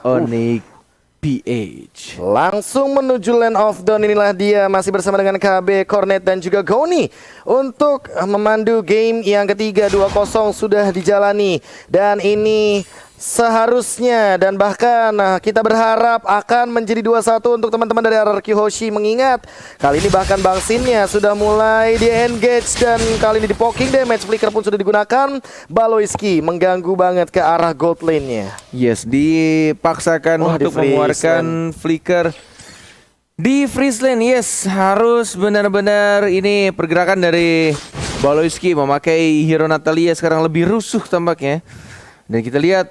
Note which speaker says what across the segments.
Speaker 1: Onyx PH.
Speaker 2: Langsung menuju Land of Dawn, inilah dia masih bersama dengan KB, Cornet dan juga Goni untuk memandu game yang ketiga. 2-0 sudah dijalani dan ini seharusnya dan bahkan kita berharap akan menjadi 2-1 untuk teman-teman dari RRQ Hoshi, mengingat kali ini bahkan Bang Sinnya sudah mulai di-engage dan kali ini di poking damage flicker pun sudah digunakan. Baloyski mengganggu banget ke arah gold lane-nya.
Speaker 1: Yes, dipaksakan untuk mengeluarkan flicker di freeze lane. Yes, harus benar-benar ini pergerakan dari Baloyski memakai hero Natalia sekarang lebih rusuh tampaknya. Dan kita lihat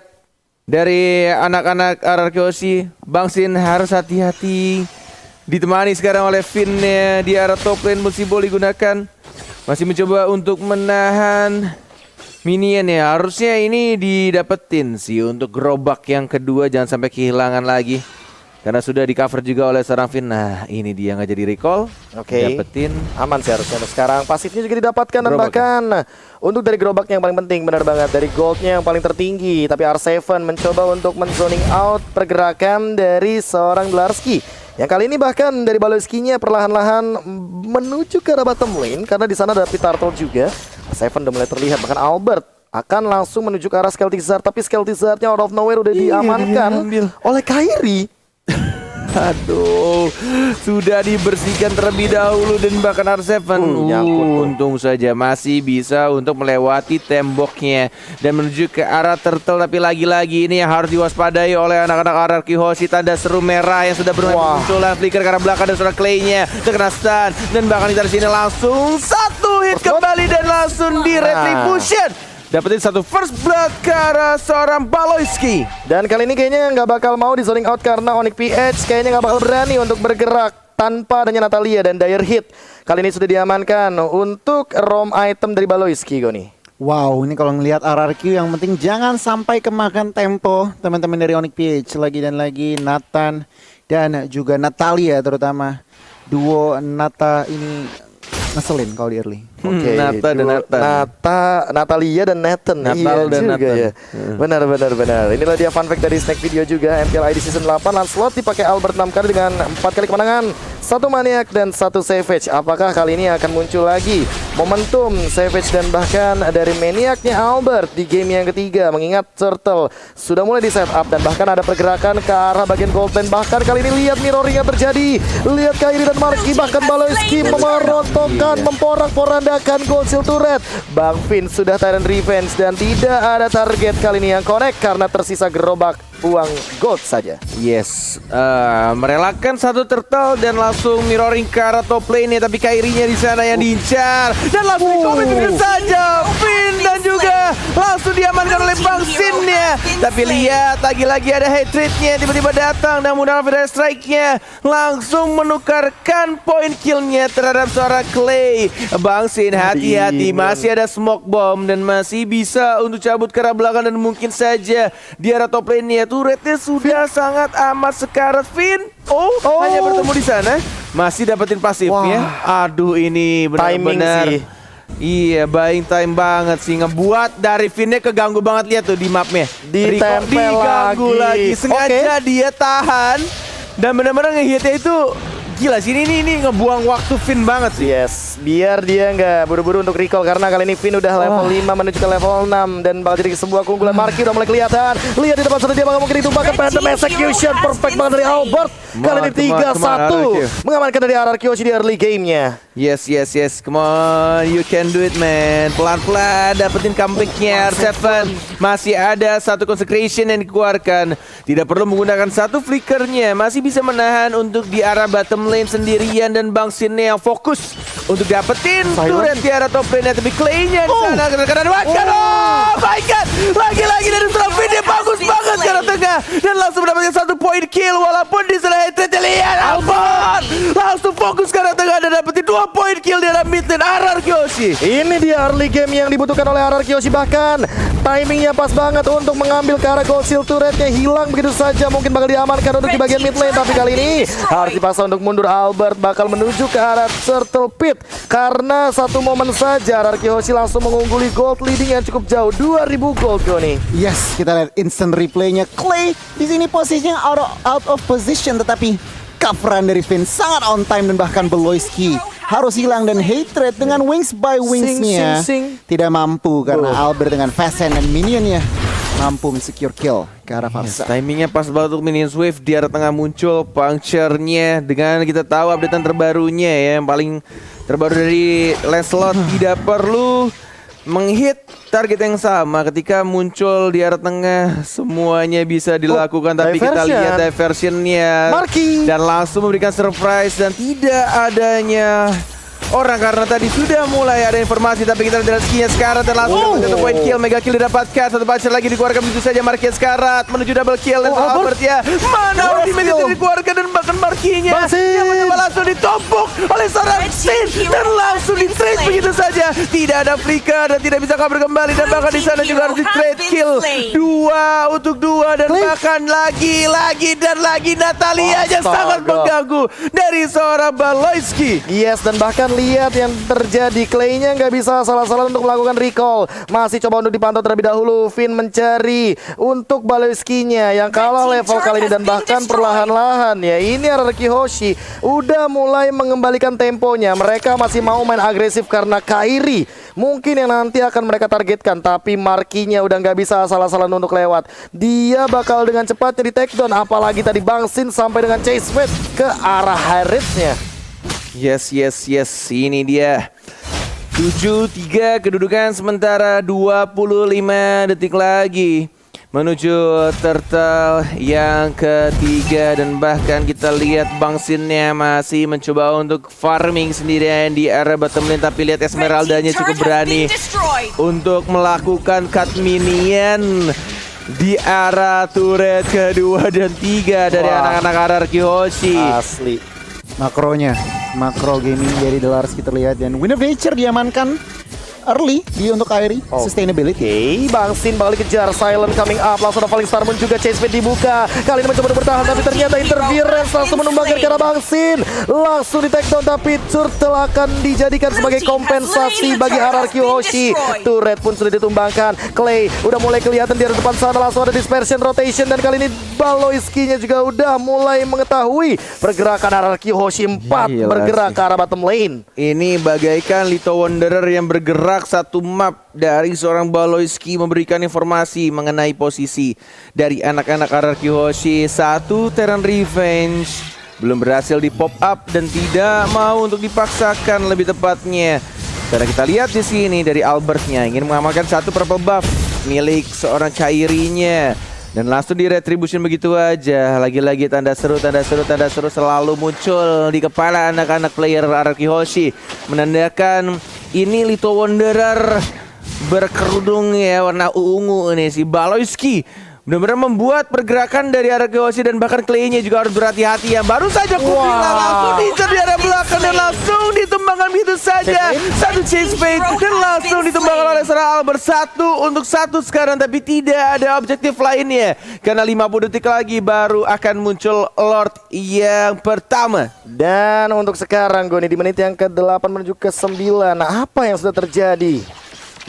Speaker 1: dari anak-anak RRQ Hoshi, Bang Sin harus hati-hati. Ditemani sekarang oleh Finn di arah top lane, Musibo digunakan. Masih mencoba untuk menahan minion ya. Harusnya ini didapetin sih untuk gerobak yang kedua, jangan sampai kehilangan lagi. Karena sudah di cover juga oleh seorang Finn. Nah ini dia nggak jadi recall.
Speaker 2: Oke,
Speaker 1: dapetin.
Speaker 2: aman sih harusnya. Sekarang pasifnya juga didapatkan dan bahkan untuk dari gerobaknya yang paling penting, benar banget, dari goldnya yang paling tertinggi. Tapi R7 mencoba untuk men-zoning out pergerakan dari seorang Glarski. Yang kali ini bahkan dari Baloyski-nya perlahan-lahan menuju ke arah bottom lane. Karena di sana ada Pitartle juga. R7 udah mulai terlihat, bahkan Albert akan langsung menuju ke arah Skelty Zard. Tapi Skelty Zard-nya out of nowhere udah diamankan oleh Kairi.
Speaker 1: Aduh, sudah dibersihkan terlebih dahulu dan bahkan R7 untung saja masih bisa untuk melewati temboknya dan menuju ke arah turtle. Tapi lagi-lagi ini yang harus diwaspadai oleh anak-anak RRQ Hoshi, tanda seru merah yang sudah bermunculan. Flicker ke arah belakang dan seorang Clay-nya terkena stun dan bahkan di sini langsung satu hit kembali dan langsung di retribution. Dapetin satu first blood ke arah seorang Baloyski.
Speaker 2: Dan kali ini kayaknya nggak bakal mau di zoning out karena Onyx PH kayaknya nggak bakal berani untuk bergerak tanpa adanya Natalia dan Dire Hit. Kali ini sudah diamankan untuk ROM item dari Baloyski, Goni.
Speaker 3: Wow, ini kalau ngelihat RRQ yang penting jangan sampai kemakan tempo teman-teman dari Onyx PH. Lagi dan lagi Nathan dan juga Natalia, terutama duo Nata ini ngeselin kalau di early.
Speaker 2: Oke,
Speaker 1: Nata dan Nathan.
Speaker 2: Natalia dan Nathan.
Speaker 1: Natal dan
Speaker 2: juga
Speaker 1: Nathan.
Speaker 2: Ya. Benar. Inilah dia fun fact dari Snack Video juga. MPL ID Season 8 Lancelot dipakai Albert 6 kali dengan 4 kali kemenangan, 1 Maniac dan 1 Savage. Apakah kali ini akan muncul lagi momentum Savage dan bahkan dari Maniacnya Albert di game yang ketiga? Mengingat Turtle sudah mulai di setup dan bahkan ada pergerakan ke arah bagian gold lane. Bahkan kali ini lihat mirroring yang terjadi. Lihat Kairi dan Marky, bahkan Baloyski merontokkan, memporak-porandakan gold shield turret. Bang Finn sudah Tyrant Revenge dan tidak ada target kali ini yang connect karena tersisa gerobak uang gold saja.
Speaker 1: Yes, merelakan satu turtle dan langsung mirroring ke arah top lane-nya, tapi Kairi-nya di sana yang diincar dan langsung di-comment begitu saja. Finn dan juga langsung diamankan oleh Bang Sin-nya. Tapi lihat lagi-lagi ada hatred-nya tiba-tiba datang dan menggunakan Federal Strike-nya langsung menukarkan poin kill-nya terhadap seorang Clay. Bang Sin hati-hati, masih ada smoke bomb dan masih bisa untuk cabut ke arah belakang dan mungkin saja di arah top lane-nya. Turretnya sudah sangat amat sekarang. Finn hanya bertemu di sana, masih dapetin pasifnya. Aduh, ini benar-benar iya, buying time banget sih, ngebuat dari Finn-nya keganggu banget. Lihat tuh di mapnya, diganggu lagi. Sengaja dia tahan dan benar-benar ngehitnya itu gila sih, ini ngebuang waktu Finn banget sih.
Speaker 2: Yes, biar dia nggak buru-buru untuk recall karena kali ini Finn udah level 5 menuju ke level 6 dan bakal jadi sebuah keunggulan. Marky udah mulai kelihatan. Lihat di depan sana dia bakal mungkin ditumpahkan Phantom Execution perfect banget dari Albert. Kali ini 3-1 mengamankan dari RRQ Hoshi di early game-nya.
Speaker 1: Yes, come on, you can do it man. Pelan-pelan dapetin comeback-nya. R7 masih ada satu consecration yang dikeluarkan. Tidak perlu menggunakan satu flickernya, masih bisa menahan untuk di arah bottom lane sendirian dan Bang Sin-nya yang fokus untuk dapetin turret di arah top lane. Tapi Clay-nya di sana karena makan. Oh my god, lagi-lagi dari seorang Finn, dia bagus banget ke arah tengah dan langsung mendapatkan satu poin kill walaupun di sana hatred. Lihat Albert langsung fokus ke arah tengah dan dapetin 2 poin kill di dalam mid lane RRQ Hoshi.
Speaker 2: Ini dia early game yang dibutuhkan oleh RRQ Hoshi, bahkan timingnya pas banget untuk mengambil ke arah gold shield turretnya hilang begitu saja, mungkin bakal diamankan untuk di bagian mid lane, tapi kali ini harus dipaksa untuk mundur. Albert bakal menuju ke arah Turtle Pit karena satu momen saja RRQ Hoshi langsung mengungguli gold leading yang cukup jauh 2000 gold Goni.
Speaker 3: Yes, kita lihat instant replaynya. Clay di sini posisinya out of position, tetapi coveran dari Finn sangat on time dan bahkan Beloyski harus hilang, dan Hatred dengan wings by wingsnya tidak mampu karena Albert dengan fast hand dan minionnya mampu secure kill ke arah Farsa.
Speaker 1: Timingnya pas banget untuk minions wave di arah tengah muncul puncture-nya dengan kita tahu updatean terbarunya ya, yang paling terbaru dari Lancelot tidak perlu menghit target yang sama ketika muncul di arah tengah, semuanya bisa dilakukan, tapi kita lihat diversionnya
Speaker 2: Marky
Speaker 1: dan langsung memberikan surprise dan tidak adanya orang karena tadi sudah mulai ada informasi, tapi kita lihat skill-nya Scarlet dan langsung dapat 1 point kill, mega kill didapatkan, 1 puncher lagi dikeluarkan begitu saja. Marky Scarlet menuju double kill dan Albert ya mana ultimate itu dikeluarkan dan bahkan Marky-nya yang mencoba langsung ditompok oleh seorang Sin dan langsung di-trade begitu saja. Tidak ada flicker dan tidak bisa cover kembali, dan bahkan di sana juga harus di-trade kill 2 untuk 2 dan bahkan lagi dan lagi Natalia yang sangat mengganggu dari seorang Beloyski.
Speaker 2: Yes, dan bahkan lihat yang terjadi, Clay-nya nggak bisa salah-salah untuk melakukan recall. Masih coba untuk dipantau terlebih dahulu. Finn mencari untuk Beloyski-nya yang kalah level kali ini, dan bahkan perlahan-lahan ya ini RRQ Hoshi udah mulai mengembalikan temponya. Mereka masih mau main agresif karena Kairi mungkin yang nanti akan mereka targetkan, tapi Marky-nya udah nggak bisa salah-salah untuk lewat. Dia bakal dengan cepatnya di take down, apalagi tadi Bang Sin sampai dengan chase wait ke arah Harriet-nya.
Speaker 1: Yes, ini dia 7-3 kedudukan, sementara 25 detik lagi menuju turtle yang ketiga, dan bahkan kita lihat Bang Sin-nya masih mencoba untuk farming sendirian di area bottom lane, tapi lihat Esmeralda-nya cukup berani untuk melakukan cut minion di arah turret kedua dan 3 dari anak-anak RRQ Hoshi.
Speaker 2: Asli
Speaker 3: Makronya, makro gaming dari Delars kita lihat, dan Wind of Nature diamankan early di untuk Kairi sustainability.
Speaker 2: Bang Sin bakal dikejar, silent coming up, langsung ada Falling Star pun juga chase pit dibuka. Kali ini mencoba bertahan, tapi ternyata interference langsung menumbangkan ke arah Bang Sin. Langsung di take down, tapi Turtle akan dijadikan sebagai kompensasi bagi RRQ Hoshi. Turret pun sudah ditumbangkan. Clay udah mulai kelihatan di arah depan sana, langsung ada dispersion rotation, dan kali ini Beloyski-nya juga udah mulai mengetahui pergerakan RRQ Hoshi 4 bergerak ke arah bottom lane.
Speaker 1: Ini bagaikan Little Wanderer yang bergerak satu map dari seorang Beloyski, memberikan informasi mengenai posisi dari anak-anak RRQ Hoshi. 1 Terran Revenge belum berhasil di pop up dan tidak mau untuk dipaksakan lebih tepatnya. Karena kita lihat di sini dari Albertnya ingin mengamalkan 1 purple buff milik seorang Kairi-nya. Dan langsung di retribution begitu aja. Lagi-lagi tanda seru selalu muncul di kepala anak-anak player RRQ Hoshi, menandakan ini Little Wanderer berkerudung ya warna ungu nih, si Beloyski benar-benar membuat pergerakan dari RRQ Hoshi, dan bahkan Clay-nya juga harus berhati-hati ya. Baru saja kuping langsung diincar di area belakang dan langsung ditumbangkan begitu saja. 1 chase fade dan langsung ditumbangkan oleh seorang Albert. 1 untuk 1 sekarang, tapi tidak ada objektif lainnya karena 50 detik lagi baru akan muncul Lord yang pertama.
Speaker 2: Dan untuk sekarang Goni di menit yang ke-8 menuju ke-9, apa yang sudah terjadi?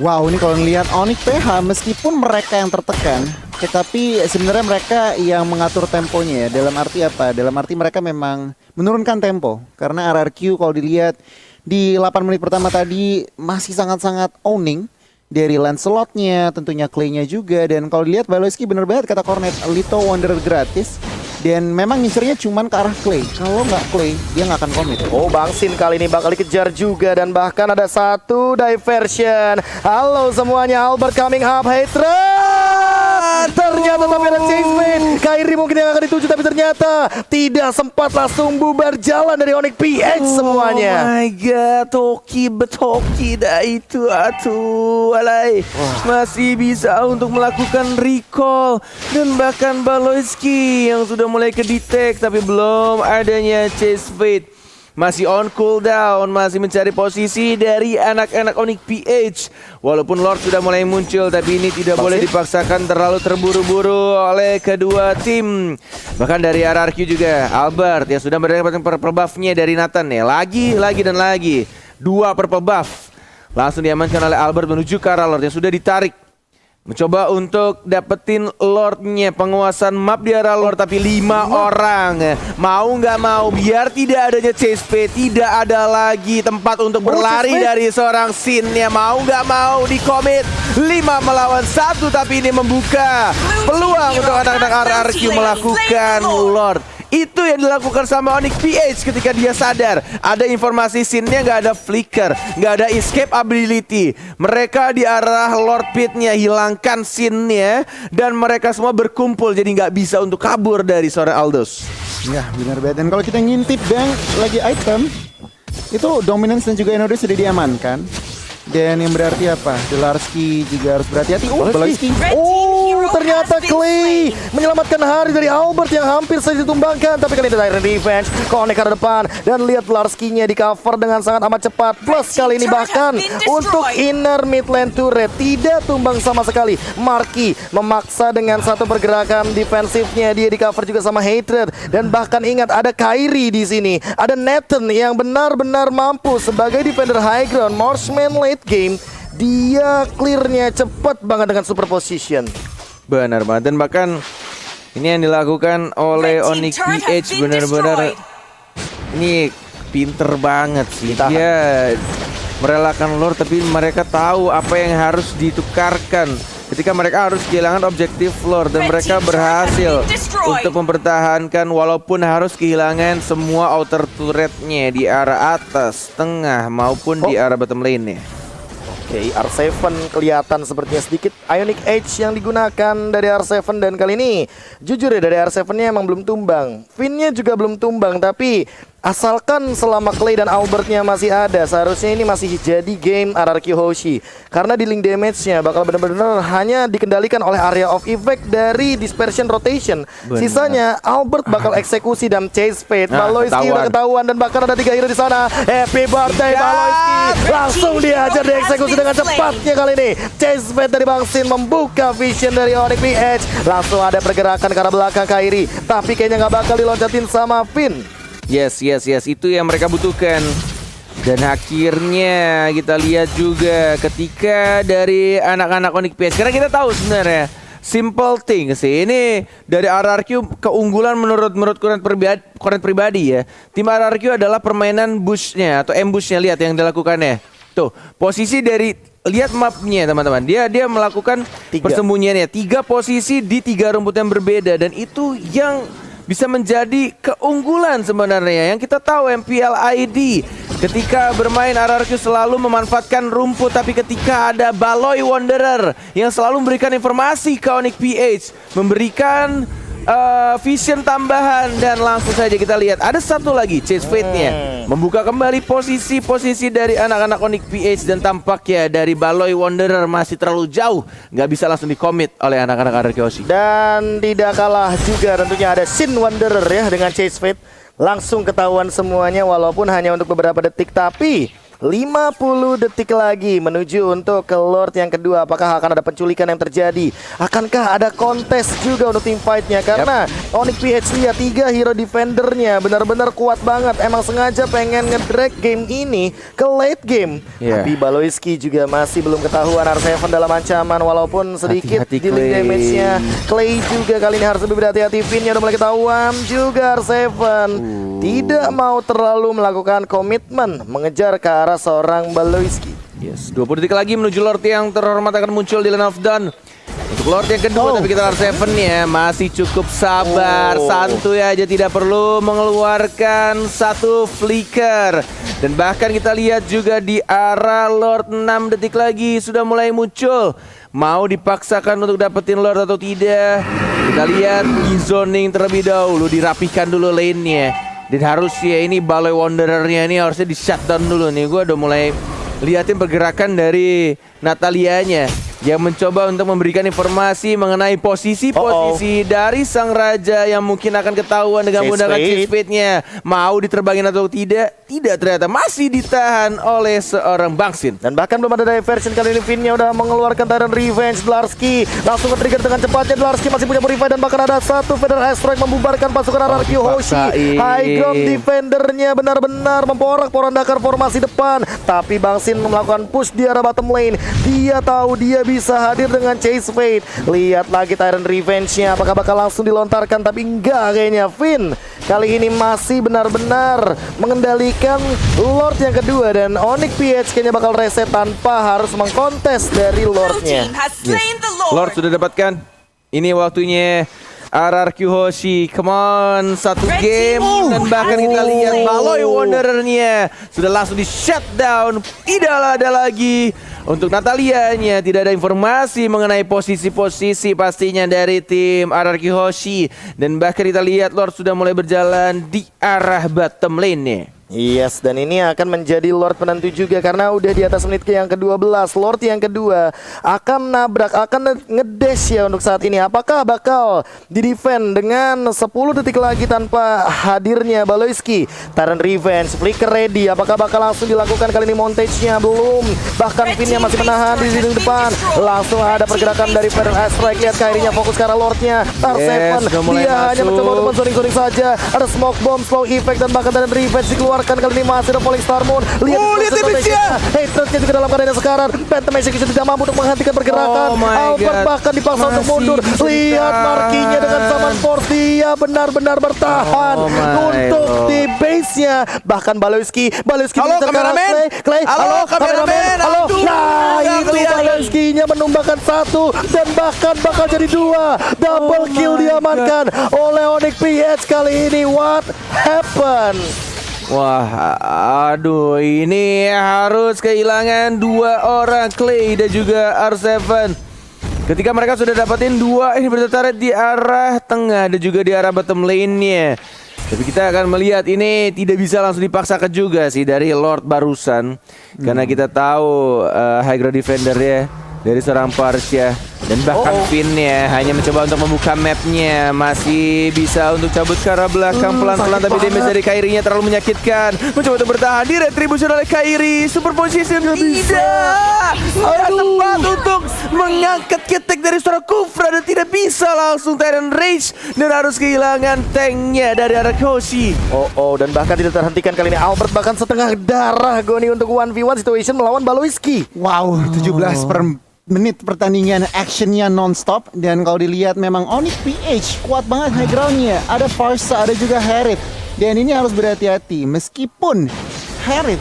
Speaker 3: Wow, ini kalau ngelihat Onyx PH, meskipun mereka yang tertekan, tetapi sebenarnya mereka yang mengatur temponya ya. Dalam arti apa? Dalam arti mereka memang menurunkan tempo, karena RRQ kalau dilihat di 8 menit pertama tadi masih sangat-sangat owning dari Lancelot-nya, tentunya Clay-nya juga. Dan kalau dilihat Beloyski bener banget kata Cornet, Little Wanderer gratis, dan memang ngincernya cuman ke arah Clay. Kalau nggak Clay, dia nggak akan komit.
Speaker 2: Oh, Bang Sin kali ini bakal dikejar juga, dan bahkan ada 1 diversion. Halo semuanya, Albert coming up, Hatred. Ternyata tapi ada chase mate. Kairi mungkin yang akan dituju, tapi ternyata tidak sempat, langsung bubar jalan dari Onyx PH semuanya.
Speaker 1: Oh my god, Toki dah itu alay. Masih bisa untuk melakukan recall, dan bahkan Beloyski yang sudah mulai ke detect, tapi belum adanya chase fade masih on cooldown, masih mencari posisi dari anak-anak Onyx PH. Walaupun Lord sudah mulai muncul, tapi ini tidak boleh dipaksakan terlalu terburu-buru oleh kedua tim. Bahkan dari RRQ juga, Albert yang sudah mendapatkan purple buff-nya dari Nathan ya. Lagi dan lagi. 2 purple buff. Langsung diamankan oleh Albert menuju ke arah Lord yang sudah ditarik. Mencoba untuk dapetin Lordnya, penguasaan map di arah Lord, tapi 5 orang. Mau nggak mau, biar tidak adanya chase fade, tidak ada lagi tempat untuk berlari dari seorang Sin-nya. Mau nggak mau di commit 5 melawan 1, tapi ini membuka peluang untuk anak-anak RRQ melakukan Lord. Itu yang dilakukan sama Onyx PH ketika dia sadar ada informasi Sin-nya, nggak ada flicker, nggak ada escape ability. Mereka di arah Lord Pit-nya, hilangkan Sin-nya, dan mereka semua berkumpul jadi nggak bisa untuk kabur dari seorang Aldous.
Speaker 3: Ya benar banget. Dan kalau kita ngintip Bang lagi item itu Dominance dan juga Enodo sudah diamankan. Dan yang berarti apa? Delarski juga harus berhati-hati. Delarski.
Speaker 2: Ternyata Clay menyelamatkan hari dari Albert yang hampir saja ditumbangkan. Tapi kali ini dari revenge, connect ke depan. Dan lihat Larski-nya di cover dengan sangat amat cepat. Plus kali ini bahkan untuk inner mid lane turret tidak tumbang sama sekali. Marky memaksa dengan satu pergerakan defensifnya. Dia di cover juga sama Hatred. Dan bahkan ingat ada Kyrie di sini. Ada Nathan yang benar-benar mampu sebagai defender high ground. Marksman late game. Dia clearnya cepat banget dengan super position.
Speaker 1: Benar banget, dan bahkan ini yang dilakukan oleh Onyx PH benar-benar ini pinter banget sih. Dia merelakan Lord, tapi mereka tahu apa yang harus ditukarkan ketika mereka harus kehilangan objektif Lord, dan mereka berhasil untuk mempertahankan walaupun harus kehilangan semua outer turretnya di arah atas, tengah maupun di arah bottom lane-nya.
Speaker 2: Oke, R7 kelihatan sepertinya sedikit Ionic Edge yang digunakan dari R7, dan kali ini jujur ya dari R7-nya emang belum tumbang. Finn-nya juga belum tumbang, tapi asalkan selama Clay dan Albert-nya masih ada, seharusnya ini masih jadi game RRQ Hoshi. Karena di link damage-nya bakal benar-benar hanya dikendalikan oleh area of effect dari dispersion rotation. Sisanya Albert bakal eksekusi dan chase fade. Baloyski udah ketahuan, dan bahkan ada 3 hero di sana. Happy birthday Baloyski. Langsung dihajar, dieksekusi dengan cepatnya kali ini. Chase fade dari Bang Sin membuka vision dari Onyx PH. Langsung ada pergerakan ke arah belakang Kyrie, tapi kayaknya nggak bakal diloncatin sama Finn.
Speaker 1: Yes, itu yang mereka butuhkan. Dan akhirnya kita lihat juga ketika dari anak-anak Onyx PH, karena kita tahu sebenarnya simple thing sih ini dari RRQ, keunggulan menurut Koren pribadi ya. Tim RRQ adalah permainan bush-nya atau ambush-nya. Lihat yang dilakukannya. Tuh, posisi dari, lihat mapnya teman-teman. Dia melakukan persembunyiannya 3 posisi di 3 rumput yang berbeda, dan itu yang bisa menjadi keunggulan sebenarnya. Yang kita tahu MPL ID ketika bermain RRQ selalu memanfaatkan rumput, tapi ketika ada Baloy Wanderer yang selalu memberikan informasi ke Onyx PH, memberikan vision tambahan, dan langsung saja kita lihat ada satu lagi chase fade-nya membuka kembali posisi-posisi dari anak-anak Onyx PH, dan tampaknya dari Baloy Wanderer masih terlalu jauh, nggak bisa langsung di-commit oleh anak-anak RRQ Hoshi.
Speaker 2: Dan tidak kalah juga tentunya ada Sin Wanderer ya dengan chase fade. Langsung ketahuan semuanya walaupun hanya untuk beberapa detik, tapi 50 detik lagi menuju untuk ke Lord yang kedua. Apakah akan ada penculikan yang terjadi? Akankah ada kontes juga untuk team fight-nya? Karena Onyx PH lihat 3 hero defendernya benar-benar kuat banget. Emang sengaja pengen ngedrag game ini ke late game. Tapi Baloyski juga masih belum ketahuan. R7 dalam ancaman walaupun sedikit di link damage-nya. Clay juga kali ini harus lebih berhati-hati. Finn-nya udah mulai ketahuan juga. R7 tidak mau terlalu melakukan komitmen mengejar ke arah seorang Baloyski.
Speaker 1: Yes, 20 detik lagi menuju Lord yang terhormat akan muncul di Lane of Dawn. Untuk Lord yang kedua, tapi kita R7 ya masih cukup sabar, santuy aja, tidak perlu mengeluarkan satu flicker. Dan bahkan kita lihat juga di arah Lord 6 detik lagi sudah mulai muncul. Mau dipaksakan untuk dapetin Lord atau tidak? Kita lihat di zoning terlebih dahulu, dirapihkan dulu lane-nya. Dan harus ya ini Baloy Wanderer-nya ini harusnya di shutdown dulu nih. Gue udah mulai liatin pergerakan dari Natalianya. yang mencoba untuk memberikan informasi mengenai posisi-posisi dari sang raja yang mungkin akan ketahuan dengan
Speaker 2: Chase
Speaker 1: menggunakan
Speaker 2: Fate.
Speaker 1: chase fate-nya. Mau diterbangin atau tidak? Tidak, ternyata masih ditahan oleh seorang Bangsin.
Speaker 2: Dan bahkan belum ada diversion kali ini. Finnya udah mengeluarkan Tyrant Revenge. Dlarsky langsung nge-trigger dengan cepatnya. Dlarsky masih punya Purify dan bahkan ada satu Feather Airstrike membubarkan pasukan RRQ Hoshi.
Speaker 1: dipaksain.
Speaker 2: High ground defendernya benar-benar memporak-porandakan formasi depan. Tapi Bangsin melakukan push di arah bottom lane. Dia tahu dia bisa hadir dengan Chase Fate. Lihat lagi Tyrant Revenge-nya. Apakah bakal langsung dilontarkan? Tapi enggak kayaknya. Finn kali ini masih benar-benar mengendalikan Lord yang kedua. Dan Onyx PH kayaknya bakal reset tanpa harus mengkontes dari Lordnya.
Speaker 1: Lord sudah dapatkan. Ini waktunya RRQ Hoshi. Come on, satu game. Dan bahkan kita lihat Baloi Wanderer-nya sudah langsung di shutdown. Tidak ada lagi. Untuk Natalianya tidak ada informasi mengenai posisi-posisi pastinya dari tim RRQ Hoshi. Dan bahkan kita lihat Lord sudah mulai berjalan di arah bottom lane-nya.
Speaker 2: Yes, dan ini akan menjadi Lord penentu juga karena udah di atas menit ke yang ke-12. Lord yang kedua akan nabrak, akan ngedash ya untuk saat ini. Apakah bakal di-defend dengan 10 detik lagi tanpa hadirnya Baloyski? Tyrant Revenge, Flicker ready. Apakah bakal langsung dilakukan kali ini montage-nya? Belum. Bahkan Finnya masih menahan di dinding depan. Langsung ada pergerakan dari Feather Airstrike. Lihat Kairinya fokus ke arah Lordnya. Tar7, dia hanya mencoba untuk men-zoning saja. Ada smoke bomb, slow effect dan bahkan Tyrant Revenge dikeluarkan. Kali ini masih ada Falling Star Moon. Lihat Hatred-nya juga dalam keadaan sekarang. Phantom Execution tidak mampu untuk menghentikan pergerakan. Albert bahkan dipaksa untuk mundur. Lihat Markinya dengan Summon Force. Dia benar-benar bertahan untuk di base-nya. Bahkan Baloyski
Speaker 1: Halo kameramen.
Speaker 2: Clay.
Speaker 1: Halo kameramen.
Speaker 2: Halo.
Speaker 1: Aduh,
Speaker 2: Nah,
Speaker 1: nggak
Speaker 2: itu
Speaker 1: kelihatan.
Speaker 2: Baloyski-nya menumbangkan 1 dan bahkan bakal jadi 2. Double kill diamankan oleh Onyx PH kali ini. What happened?
Speaker 1: Wah, aduh, ini harus kehilangan 2 orang, Clay dan juga R7. Ketika mereka sudah dapatin 2, ini bertarik di arah tengah dan juga di arah bottom lane-nya. Tapi kita akan melihat ini tidak bisa langsung dipaksakan juga sih dari Lord barusan. Karena kita tahu high ground defender ya dari seorang Parsia. Dan bahkan Finn-nya hanya mencoba untuk membuka map-nya. Masih bisa untuk cabut ke arah belakang pelan-pelan. Tapi damage dari Kairi-nya terlalu menyakitkan. Mencoba untuk bertahan. Di retribution oleh Kairi. Super position. Tidak. Tidak tepat untuk mengangkat ketek dari seorang Kufra. Dan tidak bisa langsung Tyrant Rage. Dan harus kehilangan tanknya dari arah Hoshi.
Speaker 2: Dan bahkan tidak terhentikan kali ini. Albert bahkan setengah darah Goni untuk 1v1 situation melawan Baloyski.
Speaker 3: Wow, 17 per menit pertandingan, actionnya non-stop. Dan kalau dilihat memang Onyx PH kuat banget high groundnya. Ada Farsa, ada juga Harith. Dan ini harus berhati-hati. Meskipun Harith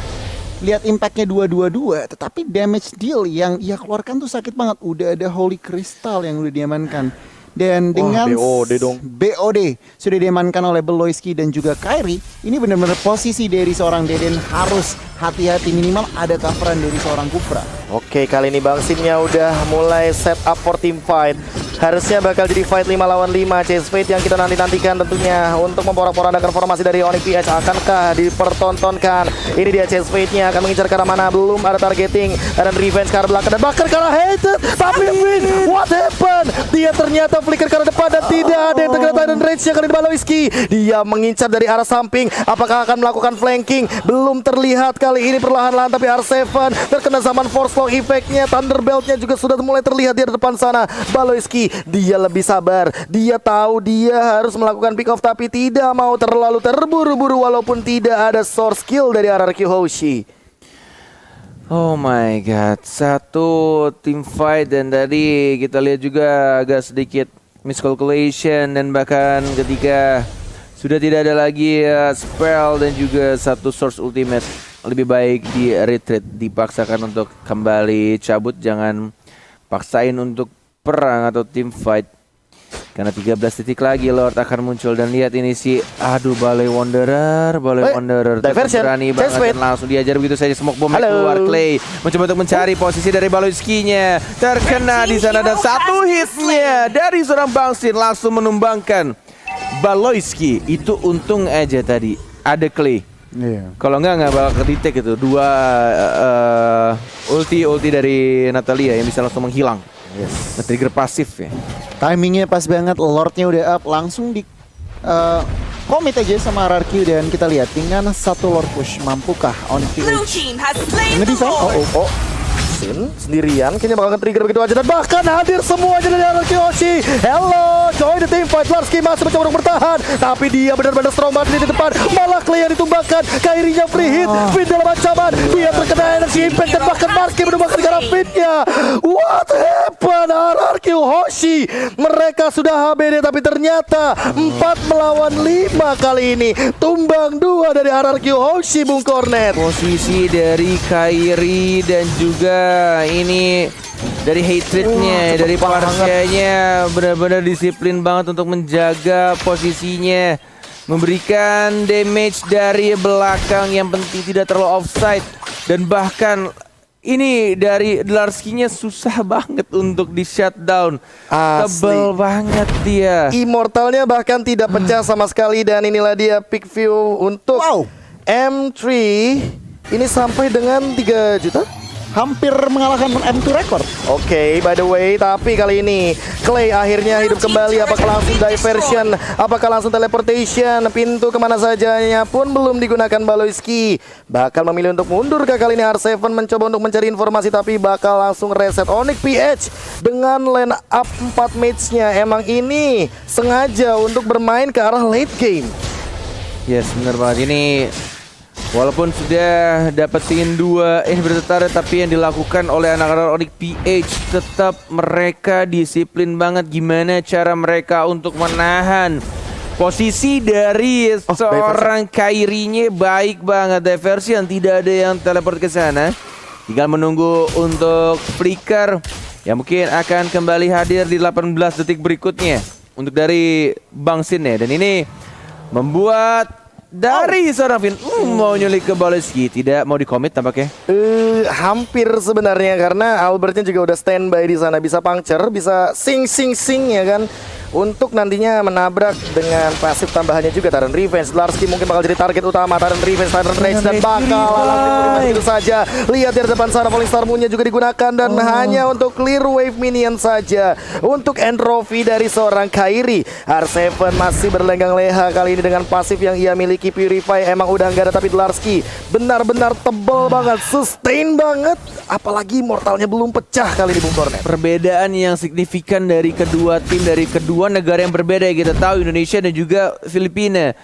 Speaker 3: lihat impactnya 222, tetapi damage deal yang ia keluarkan tuh sakit banget. Udah ada Holy Crystal yang udah diamankan. Dan dengan
Speaker 2: BOD dong.
Speaker 3: BOD sudah diamankan oleh Baloyski dan juga Kairi. Ini benar-benar posisi dari seorang Deden harus hati-hati, minimal ada coveran dari seorang Kufra.
Speaker 2: Oke, kali ini Bangsinnya udah mulai set up for team fight. Harusnya bakal jadi fight 5 lawan 5. Chase Fate yang kita nanti-nantikan tentunya untuk memporak-porandakan formasi dari Onyx PH. Akankah dipertontonkan? Ini dia Chase Fate-nya akan mengincar ke arah mana? Belum ada targeting. Dan Revenge ke arah belakang dan bahkan ke arah Hated. Tapi Finn, what happened? Dia ternyata flicker ke arah depan dan tidak ada yang terkena Tyrant Rage yang kali ini Baloyski. Dia mengincar dari arah samping. Apakah akan melakukan flanking? Belum terlihat kali ini perlahan-lahan, tapi R7 terkena zaman Force Lock effect-nya. Thunderbelt-nya juga sudah mulai terlihat di depan sana. Baloyski, dia lebih sabar. Dia tahu dia harus melakukan pick off tapi tidak mau terlalu terburu-buru walaupun tidak ada source kill dari RRQ Hoshi.
Speaker 1: Oh my god, satu team fight dan tadi kita lihat juga agak sedikit miscalculation dan bahkan ketika sudah tidak ada lagi spell dan juga satu source ultimate, lebih baik di retreat, dipaksakan untuk kembali cabut, jangan paksain untuk perang atau team fight. Karena 13 titik lagi Lord akan muncul dan lihat ini si Baloi Wanderer
Speaker 2: diversion,
Speaker 1: berani banget dan langsung diajar begitu saja smoke bomb keluar. Clay mencoba untuk mencari posisi dari Baloyski-nya, terkena di sana dan satu hitnya dari seorang Bangsin langsung menumbangkan Baloyski. Itu untung aja tadi ada Clay. Kalau nggak bakal kedetek itu dua ulti dari Natalia yang bisa langsung menghilang.
Speaker 2: Yes.
Speaker 1: Nge-trigger pasif ya.
Speaker 3: Timingnya pas banget, Lordnya udah up, langsung di commit aja sama RRQ dan kita lihat dengan satu Lord push mampukah Onyx
Speaker 4: Blue
Speaker 3: PH
Speaker 4: team has slain the
Speaker 3: ngedesain?
Speaker 4: Lord.
Speaker 2: Oh, Sin sendirian kayaknya bakal nge-trigger begitu aja dan bahkan hadir semuanya dari RRQ Hoshi. Hello, join the team fight. Larski masih mencoba untuk bertahan, tapi dia benar-benar strong banget di depan. Malah Clay yang ditumbangkan, Kairinya free hit, Finn dalam ancaman, dia terkena energy impact dan bahkan Larski menumbangkan negara Finn-nya. What happened RRQ Hoshi? Mereka sudah HBD tapi ternyata 4 melawan 5 kali ini. Tumbang 2 dari RRQ Hoshi, Bung Cornet.
Speaker 1: Posisi dari Kairi dan juga ini dari hatrednya, dari Parsianya benar-benar disiplin banget untuk menjaga posisinya, memberikan damage dari belakang yang penting tidak terlalu offside, dan bahkan ini dari Larski-nya susah banget untuk di shutdown.
Speaker 2: Asli.
Speaker 1: Tebel banget dia.
Speaker 2: Immortalnya bahkan tidak pecah sama sekali dan inilah dia pick view untuk M3 ini sampai dengan 3 juta.
Speaker 3: hampir mengalahkan M2 record.
Speaker 2: Oke, by the way, tapi kali ini Clay akhirnya hidup kembali. Apakah langsung diversion? Apakah langsung teleportation? Pintu kemana sajanya pun belum digunakan Baloyski. Bakal memilih untuk mundur ke kali ini. R7 mencoba untuk mencari informasi tapi bakal langsung reset Onyx PH dengan line up 4 match-nya. Emang ini sengaja untuk bermain ke arah late game.
Speaker 1: Yes, benar banget ini. Walaupun sudah dapetin 2 bertetara, tapi yang dilakukan oleh anak-anak Onyx PH tetap mereka disiplin banget gimana cara mereka untuk menahan posisi dari seorang Kairinya. Baik banget diversion, tidak ada yang teleport ke sana. Tinggal menunggu untuk flicker yang mungkin akan kembali hadir di 18 detik berikutnya untuk dari Bang Sin ya. Dan ini membuat dari seorang Finn mau nyulik ke Baloyski, tidak mau di-commit tampaknya.
Speaker 2: Hampir sebenarnya karena Albertnya juga udah standby di sana, bisa puncture, bisa sing ya kan. Untuk nantinya menabrak dengan pasif tambahannya juga Tyrant Revenge. Larski mungkin bakal jadi target utama Tyrant Revenge, Tyrant Rage dan bakal langsung itu saja. Lihat di depan sana Falling Star Moon-nya juga digunakan dan hanya untuk clear wave minion saja. Untuk entropy dari seorang Kairi. R7 masih berlenggang leha kali ini dengan pasif yang ia miliki. Purify emang udah nggak ada tapi Larski benar-benar tebel banget, sustain banget. Apalagi mortalnya belum pecah kali ini Bung Cornet.
Speaker 1: Perbedaan yang signifikan dari kedua tim, dari kedua negara yang berbeda ya, kita tahu Indonesia dan juga Filipina.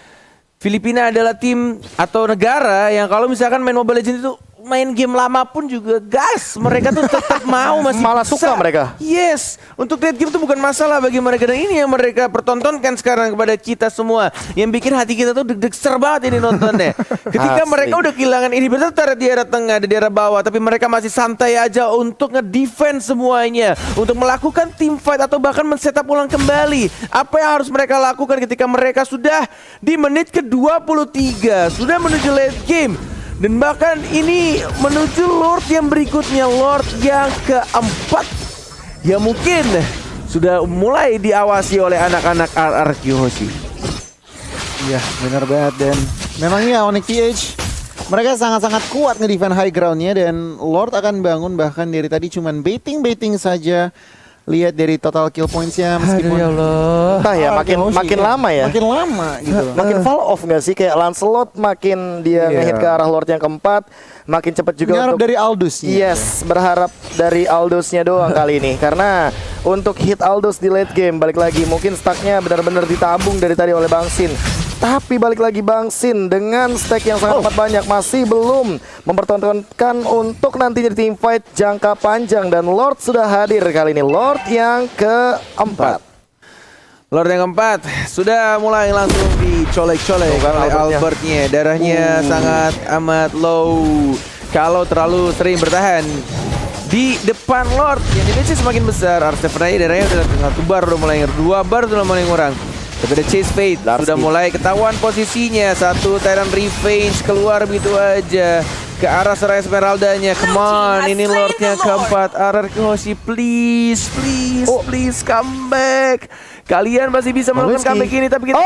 Speaker 1: Filipina adalah tim atau negara yang kalau misalkan main Mobile Legends itu main game lama pun juga gas, mereka tuh tetap mau masih
Speaker 2: Malah
Speaker 1: bisa.
Speaker 2: suka mereka.
Speaker 1: Yes, untuk late game itu bukan masalah bagi mereka, dan ini yang mereka pertontonkan sekarang kepada kita semua, yang bikin hati kita tuh deg-deg banget ini nontonnya. Ketika
Speaker 2: Asli.
Speaker 1: mereka udah kehilangan inhibitor di daerah tengah, di daerah bawah, tapi mereka masih santai aja untuk nge-defense semuanya, untuk melakukan team fight atau bahkan men-setup ulang kembali. Apa yang harus mereka lakukan ketika mereka sudah di menit ke-23, sudah menuju late game. Dan bahkan ini menuju Lord yang berikutnya, Lord yang keempat, yang mungkin sudah mulai diawasi oleh anak-anak RRQ Hoshi.
Speaker 3: Iya, benar banget. Dan memang ya Onyx PH mereka sangat-sangat kuat nge-defend high ground-nya, dan Lord akan bangun bahkan dari tadi cuman baiting saja. Lihat dari total kill points-nya meskipun
Speaker 1: Aduh ya Allah.
Speaker 2: Entah ya, makin lama ya.
Speaker 3: Makin lama gitu loh.
Speaker 2: Makin fall off nggak sih? Kayak Lancelot makin dia ngehit ke arah Lord yang keempat, makin cepat juga
Speaker 3: Ngarep
Speaker 2: untuk
Speaker 3: dari Aldous.
Speaker 2: Yes, berharap dari Aldous-nya doang kali ini. Karena untuk hit Aldous di late game, balik lagi mungkin stacknya benar-benar ditabung dari tadi oleh Bang Sin. Tapi balik lagi Bang Sin dengan stack yang sangat amat banyak masih belum mempertontonkan untuk nantinya di team fight jangka panjang, dan Lord sudah hadir kali ini, Lord yang keempat.
Speaker 1: Lord yang keempat sudah mulai langsung dicolek-colek oleh Albertnya. Darahnya sangat amat low. Kalau terlalu sering bertahan di depan Lord, yang dimiliki semakin besar. R7 darahnya udah 1 bar, udah mulai 2 bar, sudah mulai ngurang. Tapi ada Chase Fate sudah mulai ketahuan posisinya. 1 Tyrant Revenge keluar begitu aja ke arah Serai Esmeralda-nya. Come on, ini Lord yang keempat. RRQ Hoshi, please come back. Kalian masih bisa melakukan comeback ini, tapi kita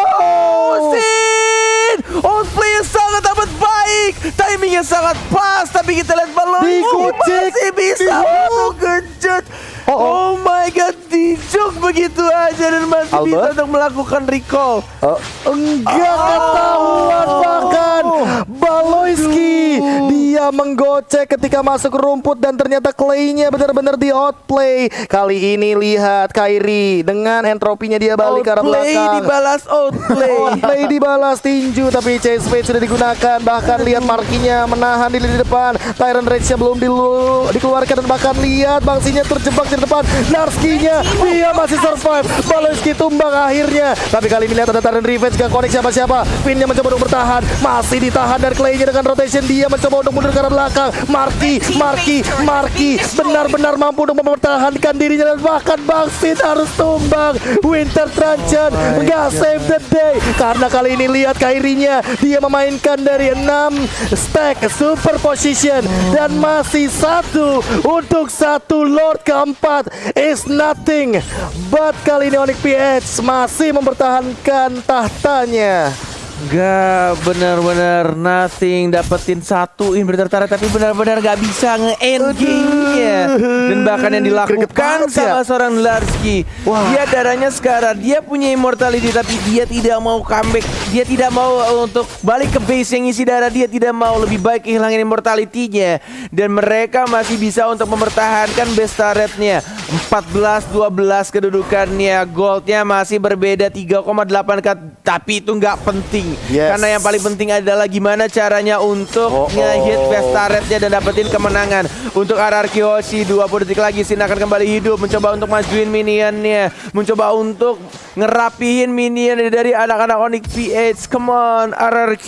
Speaker 1: Sin! Outplay yang sangat amat baik, timingnya sangat pas, tapi kita lihat balon
Speaker 2: Dikucik.
Speaker 1: masih bisa mengejar. Oh my god, dijuk begitu aja dan masih
Speaker 2: Albert?
Speaker 1: bisa untuk melakukan recall.
Speaker 2: Enggak ketahuan bahkan Baloyski dia menggocek ketika masuk rumput dan ternyata Clay-nya benar-benar di outplay. Kali ini lihat Kairi dengan entropinya dia balik ke arah
Speaker 1: Outplay
Speaker 2: belakang.
Speaker 1: dibalas outplay.
Speaker 2: Outplay dibalas tinju tapi Chase Fate sudah digunakan. Bahkan lihat Markinya menahan di lini depan. Tyrant Rage-nya belum dikeluarkan dan bahkan lihat Bangsinya terjebak di depan. Narski-nya dia masih survive. Baloyski tumbang akhirnya. Tapi kali ini lihat ada Tyrant Revenge gak connect siapa-siapa. Finn-nya mencoba untuk bertahan, masih ditahan dan Clay-nya dengan rotation dia mencoba untuk mundur ke arah belakang. Marki benar-benar mampu untuk mempertahankan dirinya dan bahkan Bangsin harus tumbang. Winter Truncheon nggak save the day karena kali ini lihat Kairinya dia memainkan dari 6 stack super position dan masih satu untuk satu Lord keempat is nothing but kali ini Onyx PH masih mempertahankan tahtanya.
Speaker 1: Gak benar-benar nothing dapetin satu inverter turret tapi benar-benar gak bisa nge-end game-nya. Dan bahkan yang
Speaker 2: Greget
Speaker 1: dilakukan
Speaker 2: banget ya.
Speaker 1: sama seorang Larski, dia darahnya sekarang, dia punya immortality tapi dia tidak mau comeback, dia tidak mau untuk balik ke base yang isi darah, dia tidak mau, lebih baik kehilangan immortality-nya. Dan mereka masih bisa untuk mempertahankan base turret-nya. 14-12 kedudukannya, goldnya masih berbeda 3,8k, tapi itu nggak penting.
Speaker 2: Yes.
Speaker 1: Karena yang paling penting adalah gimana caranya untuk nge-hit best turretnya dan dapetin kemenangan. Untuk RRQ Hoshi 20 detik lagi Sin akan kembali hidup, mencoba untuk majuin minionnya, mencoba untuk ngerapihin minion dari anak-anak Onyx PH. Come on RRQ,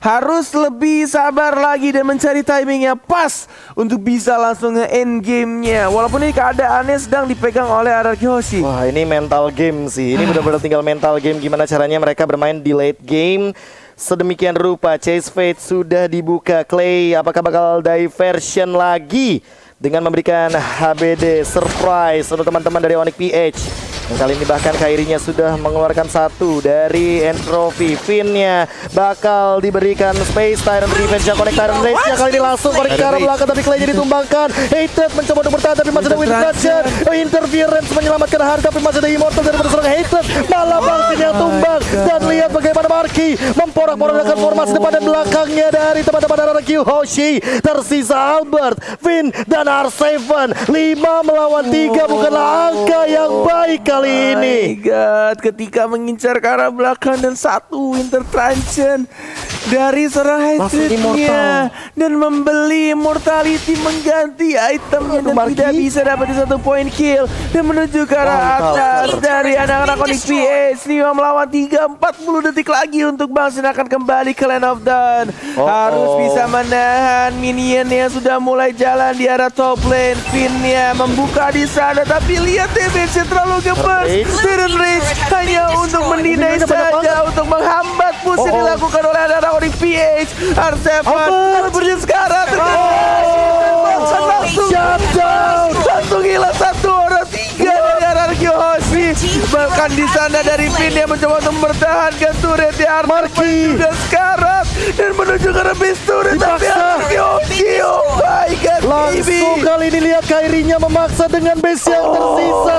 Speaker 1: harus lebih sabar lagi dan mencari timing yang pas untuk bisa langsung nge-end gamenya. Walaupun ini keadaannya sedang dipegang oleh RRQ Hoshi.
Speaker 2: Wah, ini mental game sih. Ini benar-benar tinggal mental game. Gimana caranya mereka bermain di late game. Sedemikian rupa Chase Fate sudah dibuka. Clay apakah bakal diversion lagi dengan memberikan HBD surprise untuk teman-teman dari Onyx PH. Dan kali ini bahkan Kairinya sudah mengeluarkan satu dari entropy. Finn-nya bakal diberikan space. Tyrant Revenge yang connect Tyrant Rage-nya kali ini langsung connect ke arah belakang tapi Clay-nya ditumbangkan. Hatred mencoba untuk bertahan tapi masih ada Winter Truncheon. Interference menyelamatkan hari tapi masih ada Immortal daripada seorang Hatred. Malah Bangsin yang tumbang. Dan lihat bagaimana Marki memporak-porandakan formasi depan dan belakangnya dari teman-teman RRQ Hoshi. Tersisa Albert, Finn dan R7. 5 melawan 3 bukanlah angka yang baik kali ini.
Speaker 1: My God, ketika mengincar ke arah belakang dan satu Winter Truncheon dari seorang Hatred-nya dan membeli immortality mengganti itemnya dan
Speaker 2: Marki
Speaker 1: tidak bisa dapat satu point kill dan menuju ke arah atas dari anak-anak Onyx PH. 5 melawan 3, 40 detik lagi untuk Bangsin akan kembali ke Land of Dawn. Harus bisa menahan minion yang sudah mulai jalan di arah top lane. Finn-nya membuka di sana tapi lihat damage-nya terlalu gemes. Tyrant Rage hanya untuk mendinai saja, untuk menghambat push yang dilakukan oleh anak-anak Onyx PH. R7 Albertnya sekarang langsung hilang satu orang, 3 dari RRQ Hoshi. Bahkan di sana dari Finn yang mencoba untuk mempertahankan turret ya Marki juga sekarang dan menuju ke base turret tapi RRQ Hoshi, oh my god,
Speaker 2: Langsung kali ini lihat Kairinya memaksa dengan base yang tersisa.